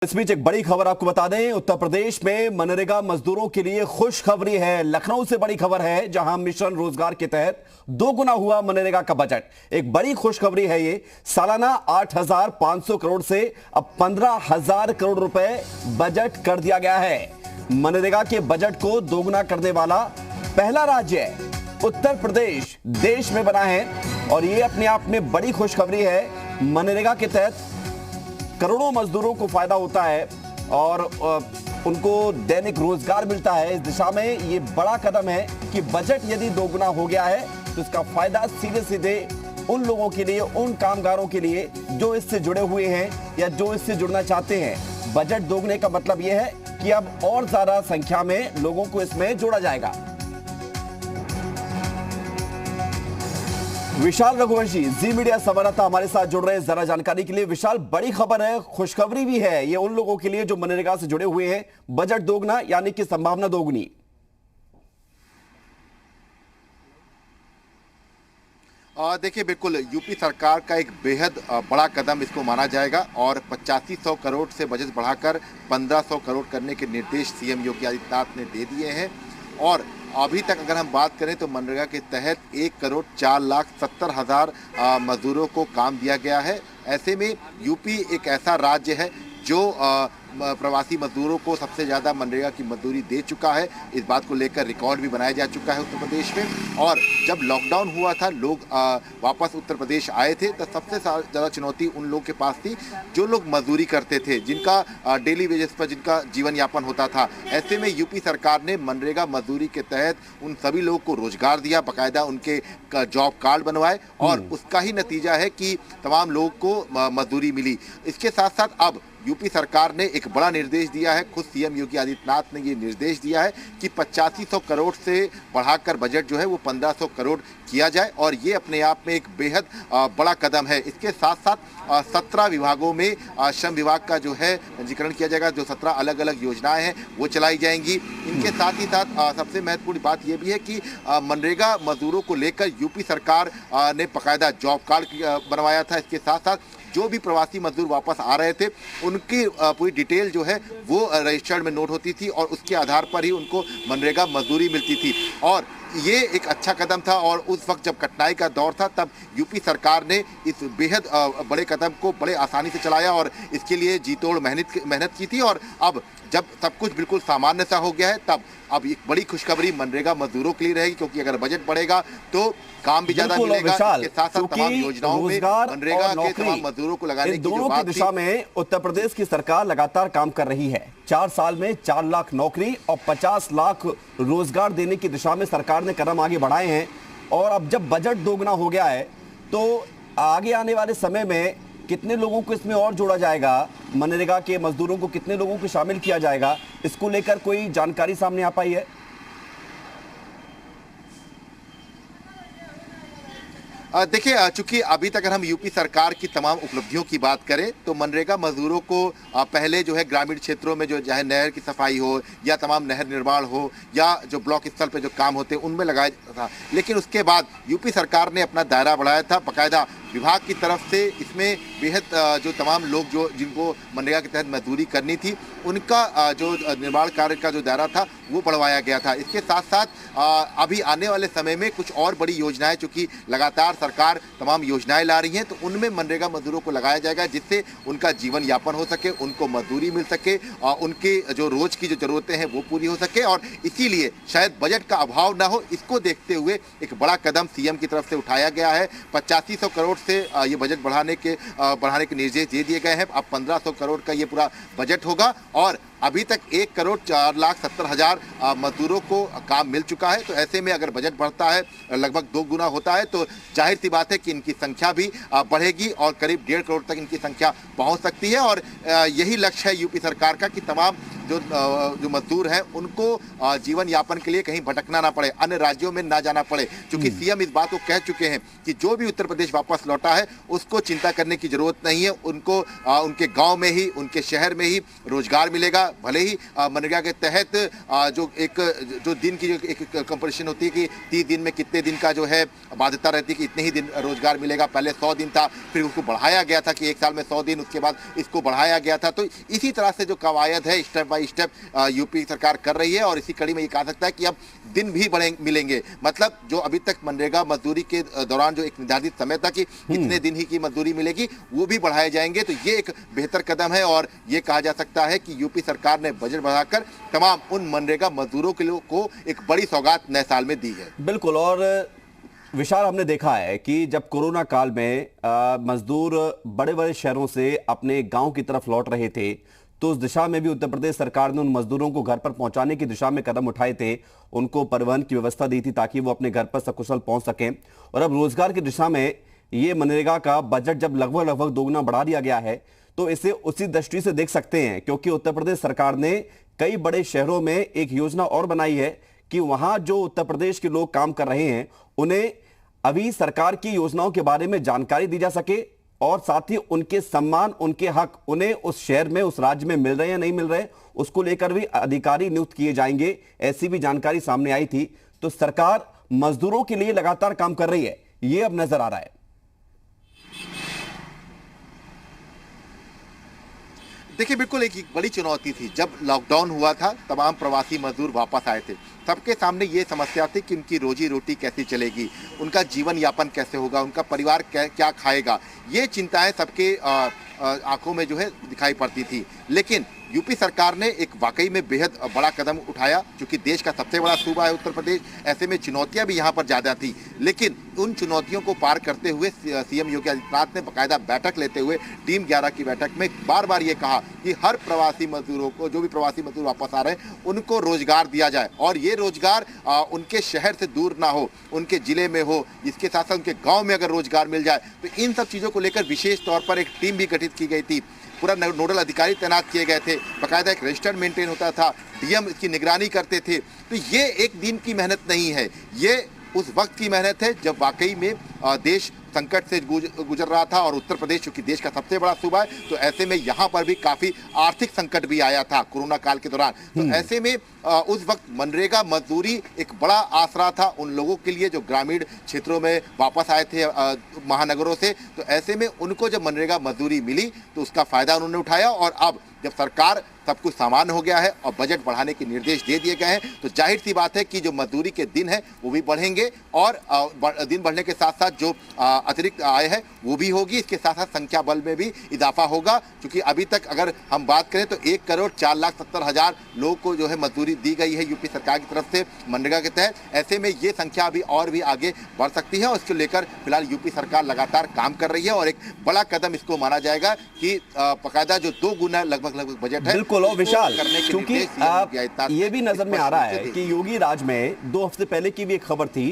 इस बीच एक बड़ी खबर आपको बता दें, उत्तर प्रदेश में मनरेगा मजदूरों के लिए खुशखबरी है। लखनऊ से बड़ी खबर है, जहां मिशन रोजगार के तहत दोगुना हुआ मनरेगा का बजट। एक बड़ी खुशखबरी है ये। सालाना 8,500 करोड़ से अब 15,000 करोड़ रुपए बजट कर दिया गया है। मनरेगा के बजट को दोगुना करने वाला पहला राज्य उत्तर प्रदेश देश में बना है और ये अपने आप में बड़ी खुशखबरी है। मनरेगा के तहत करोड़ों मजदूरों को फायदा होता है और उनको दैनिक रोजगार मिलता है। इस दिशा में ये बड़ा कदम है कि बजट यदि दोगुना हो गया है तो इसका फायदा सीधे सीधे उन लोगों के लिए, उन कामगारों के लिए जो इससे जुड़े हुए हैं या जो इससे जुड़ना चाहते हैं। बजट दोगुने का मतलब यह है कि अब और ज्यादा संख्या में लोगों को इसमें जोड़ा जाएगा। विशाल रघुवंशी जी मीडिया संवाददाता हमारे साथ जुड़ रहे हैं जरा जानकारी के लिए। विशाल, बड़ी खबर है, खुशखबरी भी है ये उन लोगों के लिए जो मनरेगा से जुड़े हुए हैं। बजट दोगुना यानी कि संभावना दोगुनी। देखिए, बिल्कुल यूपी सरकार का एक बेहद बड़ा कदम इसको माना जाएगा और 8500 करोड़ से बजट बढ़ाकर 1500 करोड़ करने के निर्देश सीएम योगी आदित्यनाथ ने दे दिए हैं। और अभी तक अगर हम बात करें तो मनरेगा के तहत 1,04,70,000 मजदूरों को काम दिया गया है। ऐसे में यूपी एक ऐसा राज्य है जो प्रवासी मजदूरों को सबसे ज़्यादा मनरेगा की मजदूरी दे चुका है। इस बात को लेकर रिकॉर्ड भी बनाया जा चुका है उत्तर प्रदेश में। और जब लॉकडाउन हुआ था, लोग वापस उत्तर प्रदेश आए थे, तो सबसे ज़्यादा चुनौती उन लोगों के पास थी जो लोग मजदूरी करते थे, जिनका डेली वेजेस पर जिनका जीवन यापन होता था। ऐसे में यूपी सरकार ने मनरेगा मजदूरी के तहत उन सभी लोगों को रोजगार दिया, बाकायदा उनके जॉब कार्ड बनवाए और उसका ही नतीजा है कि तमाम लोगों को मजदूरी मिली। इसके साथ साथ अब यूपी सरकार ने एक बड़ा निर्देश दिया है। खुद सीएम योगी आदित्यनाथ ने ये निर्देश दिया है कि 8500 करोड़ से बढ़ाकर बजट जो है वो 1500 करोड़ किया जाए और ये अपने आप में एक बेहद बड़ा कदम है। इसके साथ साथ 17 विभागों में श्रम विभाग का जो है पंजीकरण किया जाएगा। जो 17 अलग अलग योजनाएं हैं वो चलाई जाएंगी। इनके साथ ही साथ सबसे महत्वपूर्ण बात ये भी है कि मनरेगा मजदूरों को लेकर यूपी सरकार ने बाकायदा जॉब कार्ड बनवाया था। इसके साथ साथ जो भी प्रवासी मजदूर वापस आ रहे थे उनकी पूरी डिटेल जो है वो रजिस्टर्ड में नोट होती थी और उसके आधार पर ही उनको मनरेगा मजदूरी मिलती थी। और ये एक अच्छा कदम था और उस वक्त जब कठिनाई का दौर था तब यूपी सरकार ने इस बेहद बड़े कदम को बड़े आसानी से चलाया और इसके लिए जी तोड़ मेहनत की थी। और अब जब सब कुछ बिल्कुल सामान्य सा हो गया है, तब अब एक बड़ी खुशखबरी मनरेगा मजदूरों के लिए रहेगी, क्योंकि अगर बजट बढ़ेगा तो काम भी ज्यादा मिलेगा। इसके साथ साथ तमाम योजनाओं में मनरेगा के तमाम मजदूरों को लगाने की जो बात थी, दिशा में उत्तर प्रदेश की सरकार लगातार काम कर रही है। 4 साल में 4 लाख नौकरी और 50 लाख रोजगार देने की दिशा में सरकार ने कदम आगे बढ़ाए हैं। और अब जब बजट दोगुना हो गया है तो आगे आने वाले समय में कितने लोगों को इसमें और जोड़ा जाएगा, मनरेगा के मजदूरों को कितने लोगों को शामिल किया जाएगा, इसको लेकर कोई जानकारी सामने आ पाई है? देखिए, चूंकि अभी तक अगर हम यूपी सरकार की तमाम उपलब्धियों की बात करें तो मनरेगा मजदूरों को पहले जो है ग्रामीण क्षेत्रों में जो चाहे नहर की सफाई हो या तमाम नहर निर्माण हो या जो ब्लॉक स्तर पे जो काम होते हैं उनमें लगाया जाता था। लेकिन उसके बाद यूपी सरकार ने अपना दायरा बढ़ाया था। बाकायदा विभाग की तरफ से इसमें बेहद जो तमाम लोग जो जिनको मनरेगा के तहत मजदूरी करनी थी उनका जो निर्माण कार्य का जो दायरा था वो बढ़वाया गया था। इसके साथ साथ अभी आने वाले समय में कुछ और बड़ी योजनाएं, चूँकि लगातार सरकार तमाम योजनाएं ला रही हैं, तो उनमें मनरेगा मजदूरों को लगाया जाएगा जिससे उनका जीवन यापन हो सके, उनको मजदूरी मिल सके, उनके जो रोज की जो जरूरतें हैं वो पूरी हो सके। और इसीलिए शायद बजट का अभाव ना हो, इसको देखते हुए एक बड़ा कदम सीएम की तरफ से उठाया गया है। 8500 करोड़ से ये बजट बढ़ाने के निर्देश दे दिए गए हैं। अब 1500 करोड़ का ये पूरा बजट होगा और अभी तक 1,04,70,000 मजदूरों को काम मिल चुका है। तो ऐसे में अगर बजट बढ़ता है, लगभग 2 गुना होता है, तो जाहिर सी बात है कि इनकी संख्या भी बढ़ेगी और करीब 1.5 करोड़ तक इनकी संख्या पहुंच सकती है। और यही लक्ष्य है यूपी सरकार का कि तमाम जो मजदूर हैं उनको जीवन यापन के लिए कहीं भटकना ना पड़े, अन्य राज्यों में ना जाना पड़े, क्योंकि सीएम इस बात को कह चुके हैं कि जो भी उत्तर प्रदेश वापस लौटा है उसको चिंता करने की जरूरत नहीं है, उनको उनके गांव में ही, उनके शहर में ही रोजगार मिलेगा। भले ही मनरेगा के तहत जो दिन की जो एक कंपटीशन होती है कि 30 दिन में कितने दिन का जो है बाध्यता रहती है कि इतने ही दिन रोजगार मिलेगा, पहले 100 दिन था, फिर उसको बढ़ाया गया था कि एक साल में 100 दिन, उसके बाद इसको बढ़ाया गया था। तो इसी तरह से जो कवायद है स्टेप बाय स्टेप यूपी सरकार कर रही है और इसी कड़ी में ये कहा सकता है कि अब दिन भी मिलेंगे। मतलब जो अभी तक मनरेगा मजदूरी के दौरान जो एक निर्धारित समय था कि कितने दिन ही की मजदूरी मिलेगी, वो भी बढ़ाए जाएंगे। तो ये एक बेहतर कदम है और ये कहा जा सकता है कि यूपी सरकार ने बजट बढ़ाकर तमाम उन मनरेगा मजदूरों के लोगों को एक बड़ी सौगात नए साल में दी है। बिल्कुल। और विशाल, हमने देखा है कि जब कोरोना काल में मजदूर बड़े बड़े शहरों से अपने गांव की तरफ लौट रहे थे, तो उस दिशा में भी उत्तर प्रदेश सरकार ने उन मजदूरों को घर पर पहुंचाने की दिशा में कदम उठाए थे, उनको परिवहन की व्यवस्था दी थी ताकि वो अपने घर पर सकुशल पहुंच सकें। और अब रोजगार की दिशा में ये मनरेगा का बजट जब लगभग दोगुना बढ़ा दिया गया है, तो इसे उसी दृष्टि से देख सकते हैं, क्योंकि उत्तर प्रदेश सरकार ने कई बड़े शहरों में एक योजना और बनाई है कि वहां जो उत्तर प्रदेश के लोग काम कर रहे हैं उन्हें अभी सरकार की योजनाओं के बारे में जानकारी दी जा सके और साथ ही उनके सम्मान, उनके हक उन्हें उस शहर में, उस राज्य में मिल रहे हैं या नहीं मिल रहे, उसको लेकर भी अधिकारी नियुक्त किए जाएंगे, ऐसी भी जानकारी सामने आई थी। तो सरकार मजदूरों के लिए लगातार काम कर रही है, ये अब नजर आ रहा है। देखिए, बिल्कुल एक बड़ी चुनौती थी जब लॉकडाउन हुआ था, तमाम प्रवासी मजदूर वापस आए थे, सबके सामने ये समस्या थी कि उनकी रोजी रोटी कैसे चलेगी, उनका जीवन यापन कैसे होगा, उनका परिवार क्या खाएगा। ये चिंताएं सबके आंखों में जो है दिखाई पड़ती थी। लेकिन यूपी सरकार ने एक वाकई में बेहद बड़ा कदम उठाया, क्योंकि देश का सबसे बड़ा सूबा है उत्तर प्रदेश, ऐसे में चुनौतियां भी यहाँ पर ज़्यादा थी। लेकिन उन चुनौतियों को पार करते हुए सीएम योगी आदित्यनाथ ने बाकायदा बैठक लेते हुए टीम 11 की बैठक में बार बार ये कहा कि हर प्रवासी मजदूरों को, जो भी प्रवासी मजदूर वापस आ रहे हैं, उनको रोजगार दिया जाए और ये रोजगार उनके शहर से दूर ना हो, उनके जिले में हो, इसके साथ साथ उनके गाँव में अगर रोजगार मिल जाए। तो इन सब चीज़ों को लेकर विशेष तौर पर एक टीम भी गठित की गई थी, पूरा नोडल अधिकारी तैनात किए गए थे, बाकायदा एक रजिस्टर मेंटेन होता था, डीएम इसकी निगरानी करते थे। तो ये एक दिन की मेहनत नहीं है, ये उस वक्त की मेहनत है जब वाकई में देश संकट से गुजर रहा था और उत्तर प्रदेश चूंकि देश का सबसे बड़ा सूबा है, तो ऐसे में यहाँ पर भी काफी आर्थिक संकट भी आया था कोरोना काल के दौरान। तो ऐसे में उस वक्त मनरेगा मजदूरी एक बड़ा आसरा था उन लोगों के लिए जो ग्रामीण क्षेत्रों में वापस आए थे महानगरों से। तो ऐसे में उनको जब मनरेगा मजदूरी मिली तो उसका फायदा उन्होंने उठाया और अब जब सरकार सब कुछ सामान्य हो गया है और बजट बढ़ाने के निर्देश दे दिए गए हैं, तो जाहिर सी बात है कि जो मजदूरी के दिन है वो भी बढ़ेंगे और दिन बढ़ने के साथ साथ जो अतिरिक्त आय है वो भी होगी। इसके साथ साथ संख्या बल में भी इजाफा होगा, क्योंकि अभी तक अगर हम बात करें तो 1,04,70,000 लोगों को जो है मजदूरी दी गई है यूपी सरकार की तरफ से मनरेगा के तहत। ऐसे में ये संख्या अभी और भी आगे बढ़ सकती है और इसको लेकर फिलहाल यूपी सरकार लगातार काम कर रही है और एक बड़ा कदम इसको माना जाएगा कि बाकायदा जो 2 गुना लगभग बजट है। बिल्कुल। और विशाल, क्योंकि ये भी नजर में आ रहा है कि योगी राज में 2 हफ्ते पहले की भी एक खबर थी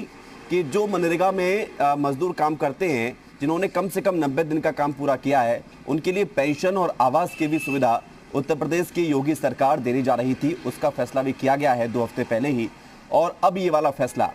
कि जो मनरेगा में मजदूर काम करते हैं, जिन्होंने कम से कम 90 दिन का काम पूरा किया है, उनके लिए पेंशन और आवास की भी सुविधा उत्तर प्रदेश की योगी सरकार देने जा रही थी। उसका फैसला भी किया गया है 2 हफ्ते पहले ही, और अब ये वाला फैसला।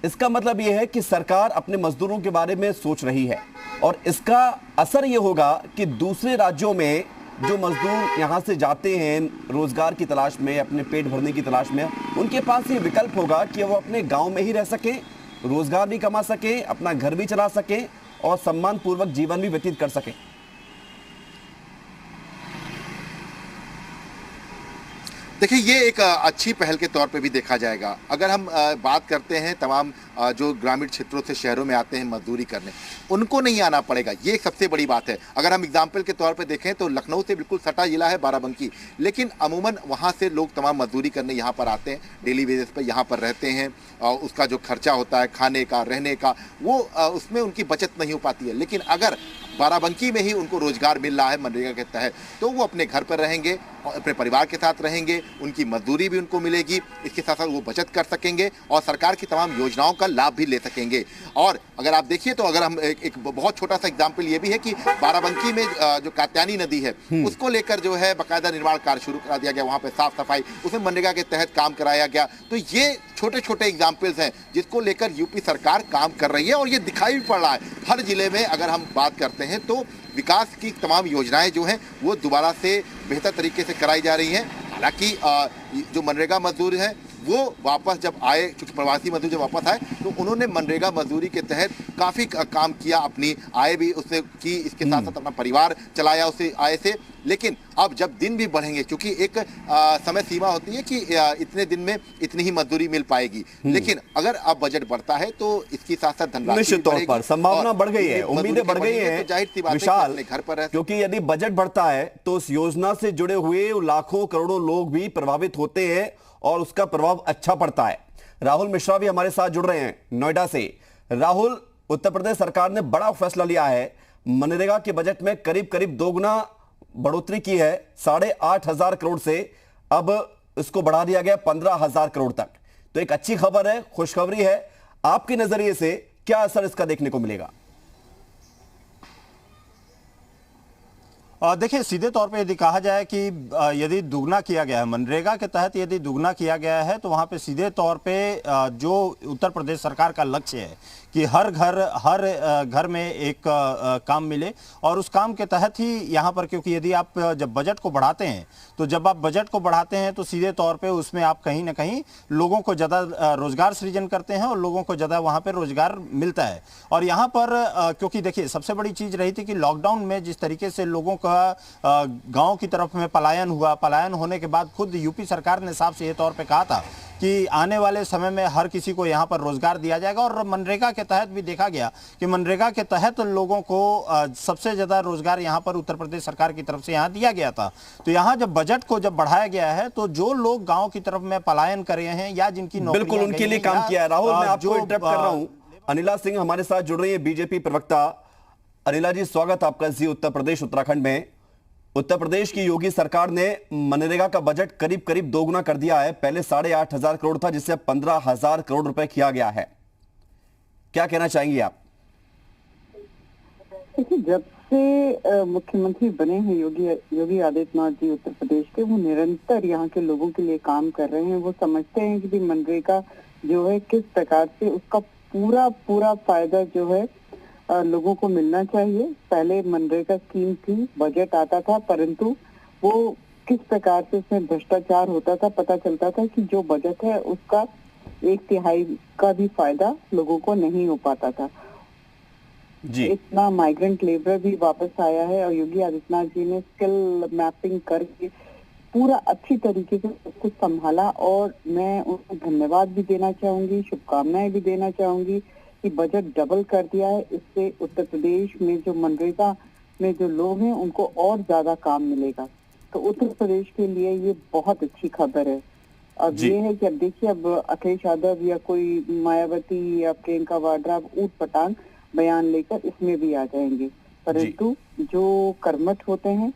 इसका मतलब ये है कि सरकार अपने मजदूरों के बारे में सोच रही है और इसका असर ये होगा कि दूसरे राज्यों में जो मजदूर यहाँ से जाते हैं रोजगार की तलाश में, अपने पेट भरने की तलाश में, उनके पास ये विकल्प होगा कि वो अपने गांव में ही रह सकें, रोजगार भी कमा सकें, अपना घर भी चला सकें और सम्मानपूर्वक जीवन भी व्यतीत कर सकें। देखिए, ये एक अच्छी पहल के तौर पे भी देखा जाएगा। अगर हम बात करते हैं तमाम जो ग्रामीण क्षेत्रों से शहरों में आते हैं मजदूरी करने, उनको नहीं आना पड़ेगा, ये एक सबसे बड़ी बात है। अगर हम एग्जाम्पल के तौर पे देखें तो लखनऊ से बिल्कुल सटा जिला है बाराबंकी, लेकिन अमूमन वहाँ से लोग तमाम मजदूरी करने यहाँ पर आते हैं, डेली बेसिस पर यहाँ पर रहते हैं और उसका जो खर्चा होता है खाने का, रहने का, वो उसमें उनकी बचत नहीं हो पाती है। लेकिन अगर बाराबंकी में ही उनको रोजगार मिल रहा है मनरेगा के तहत, तो वो अपने घर पर रहेंगे, अपने परिवार के साथ रहेंगे, उनकी मजदूरी भी उनको मिलेगी, इसके साथ साथ वो बचत कर सकेंगे और सरकार की तमाम योजनाओं का लाभ भी ले सकेंगे। और अगर आप देखिए तो अगर हम एक बहुत छोटा सा एग्जाम्पल ये भी है कि बाराबंकी में जो कात्यानी नदी है उसको लेकर जो है बाकायदा निर्माण कार्य शुरू करा दिया गया, वहां पे साफ सफाई उसमें मनरेगा के तहत काम कराया गया। तो ये छोटे छोटे एग्जाम्पल्स हैं जिसको लेकर यूपी सरकार काम कर रही है और ये दिखाई भी पड़ रहा है। हर जिले में अगर हम बात करते हैं तो विकास की तमाम योजनाएं जो हैं वो दोबारा से बेहतर तरीके से कराई जा रही हैं। हालांकि जो मनरेगा मजदूर हैं वो वापस जब आए, चूंकि प्रवासी मजदूर जब वापस आए तो उन्होंने मनरेगा मजदूरी के तहत काफ़ी काम किया, अपनी आय भी उससे की, इसके साथ साथ अपना परिवार चलाया उसे आय से। लेकिन अब जब दिन भी बढ़ेंगे, क्योंकि एक समय सीमा होती है कि इतने दिन में इतनी ही मजदूरी मिल पाएगी, लेकिन अगर अब बजट बढ़ता है तो इसकी साथ साथ धनराशि निश्चित तौर पर संभावना बढ़ गई है, उम्मीदें बढ़ गई हैं। तो जाहिर सी बात है कि अपने घर पर है, क्योंकि यदि बजट बढ़ता है तो उस योजना से जुड़े हुए लाखों करोड़ों लोग भी प्रभावित होते हैं और उसका प्रभाव अच्छा पड़ता है। राहुल मिश्रा भी हमारे साथ जुड़ रहे हैं नोएडा से। राहुल, उत्तर प्रदेश सरकार ने बड़ा फैसला लिया है, मनरेगा के बजट में करीब करीब दोगुना बढ़ोतरी की है, 8,500 करोड़ से अब इसको बढ़ा दिया गया 15,000 करोड़ तक। तो एक अच्छी खबर है, खुशखबरी है। आपके नजरिए से क्या असर इसका देखने को मिलेगा? देखिए, सीधे तौर पे यदि कहा जाए कि यदि दुगना किया गया है मनरेगा के तहत, यदि दुगना किया गया है तो वहाँ पे सीधे तौर पे जो उत्तर प्रदेश सरकार का लक्ष्य है कि हर घर में एक काम मिले, और उस काम के तहत ही यहाँ पर, क्योंकि यदि आप जब बजट को बढ़ाते हैं तो जब आप बजट को बढ़ाते हैं तो सीधे तौर पे उसमें आप कहीं ना कहीं लोगों को ज़्यादा रोजगार सृजन करते हैं और लोगों को ज़्यादा वहाँ पर रोजगार मिलता है। और यहाँ पर क्योंकि देखिए सबसे बड़ी चीज़ रही थी कि लॉकडाउन में जिस तरीके से लोगों का गांव की तरफ में पलायन हुआ, पलायन होने के बाद खुद यूपी सरकार ने साफ सीधे तौर पे कहा था कि आने वाले समय में हर किसी को यहाँ पर रोजगार दिया जाएगा। और मनरेगा के तहत भी देखा गया कि मनरेगा के तहत लोगों को सबसे ज्यादा रोजगार यहाँ पर उत्तर प्रदेश सरकार की तरफ से यहाँ दिया गया था। तो यहाँ जब बजट को जब बढ़ाया गया है तो जो लोग गाँव की तरफ में पलायन कर रहे हैं या जिनकी नौकरियां बिल्कुल उनके लिए काम किया है। राहुल, मैं आपको इंटरप्ट कर रहा हूं। अनिला सिंह हमारे साथ जुड़ रही है, बीजेपी प्रवक्ता। अनिला जी, स्वागत आपका जी उत्तर प्रदेश उत्तराखंड में। उत्तर प्रदेश की योगी सरकार ने मनरेगा का बजट करीब करीब दोगुना कर दिया है। पहले 8,500 करोड़ था, जिससे 15,000 करोड़ रुपए किया गया है। क्या कहना चाहेंगे आप? देखिए, जब से मुख्यमंत्री बने हैं योगी आदित्यनाथ जी उत्तर प्रदेश के, वो निरंतर यहाँ के लोगों के लिए काम कर रहे हैं। वो समझते हैं कि मनरेगा जो है किस प्रकार से उसका पूरा फायदा जो है लोगों को मिलना चाहिए। पहले मनरेगा स्कीम थी, बजट आता था, परंतु वो किस प्रकार से उसमें भ्रष्टाचार होता था, पता चलता था कि जो बजट है उसका 1/3 का भी फायदा लोगों को नहीं हो पाता था जी। इतना माइग्रेंट लेबर भी वापस आया है और योगी आदित्यनाथ जी ने स्किल मैपिंग करके पूरा अच्छी तरीके से सब कुछ संभाला। और मैं उनको धन्यवाद भी देना चाहूंगी, शुभकामनाएं भी देना चाहूंगी कि बजट डबल कर दिया है। इससे उत्तर प्रदेश में जो मनरेगा में जो लोग हैं उनको और ज्यादा काम मिलेगा। तो उत्तर प्रदेश के लिए ये बहुत अच्छी खबर है। अब ये है कि अब देखिए, अब अखिलेश यादव या कोई मायावती या प्रियंका वाड्रा ऊट पटांग बयान लेकर इसमें भी आ जाएंगे, परंतु जो कर्मठ होते हैं,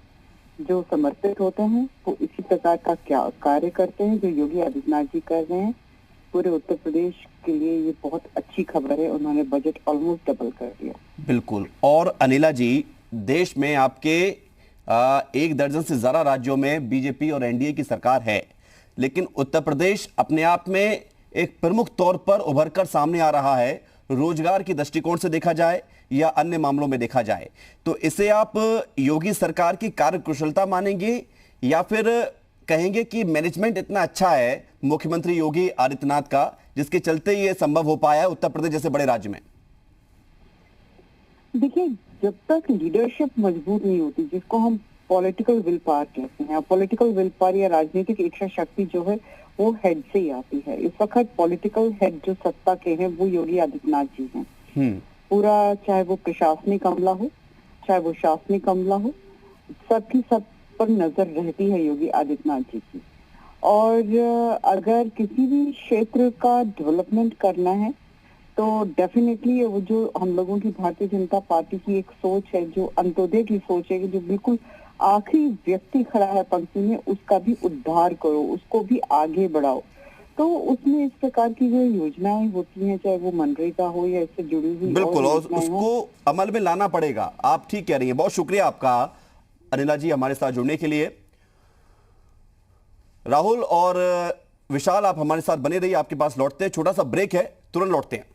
जो समर्पित होते हैं, वो इसी प्रकार का क्या कार्य करते हैं जो योगी आदित्यनाथ जी कर रहे हैं। पूरे उत्तर प्रदेश के लिए ये बहुत अच्छी खबर है, उन्होंने बजट ऑलमोस्ट डबल कर दिया। बिल्कुल। और अनिला जी, देश में आपके 1 दर्जन से ज्यादा राज्यों में बीजेपी और एनडीए की सरकार है, लेकिन उत्तर प्रदेश अपने आप में एक प्रमुख तौर पर उभरकर सामने आ रहा है, रोजगार की दृष्टिकोण से देखा जाए या अन्य मामलों में देखा जाए। तो इसे आप योगी सरकार की कार्यकुशलता मानेंगे या फिर कहेंगे कि मैनेजमेंट इतना अच्छा है मुख्यमंत्री योगी आदित्यनाथ का, जिसके चलते ये संभव हो पाया है उत्तर प्रदेश जैसे बड़े राज्य में? देखिए, जब तक लीडरशिप मजबूत नहीं होती, जिसको हम पॉलिटिकल विल पावर कहते हैं, पॉलिटिकल विल पावर या राजनीतिक इच्छा शक्ति जो है वो हेड से ही आती है। इस वक्त पॉलिटिकल हेड जो सत्ता के हैं वो योगी आदित्यनाथ जी हैं। पूरा, चाहे वो प्रशासनिक अमला हो, चाहे वो शासनिक अमला हो, सबकी सब पर नजर रहती है योगी आदित्यनाथ जी की। और अगर किसी भी क्षेत्र का डेवलपमेंट करना है तो डेफिनेटली वो जो हम लोगों की भारतीय जनता पार्टी की एक सोच है, जो अंत्योदय की सोच है, कि जो बिल्कुल आखिरी व्यक्ति खड़ा है पंक्ति में उसका भी उद्धार करो, उसको भी आगे बढ़ाओ। तो उसमें इस प्रकार की जो योजनाएं होती हैं, चाहे वो मनरेगा हो या इससे जुड़ी हुई बिल्कुल, और योजनाएं हों, उसको अमल में लाना पड़ेगा। आप ठीक कह रही हैं। बहुत शुक्रिया आपका अनिला जी हमारे साथ जुड़ने के लिए। राहुल और विशाल, आप हमारे साथ बने रहिए, आपके पास लौटते हैं, छोटा सा ब्रेक है, तुरंत लौटते हैं।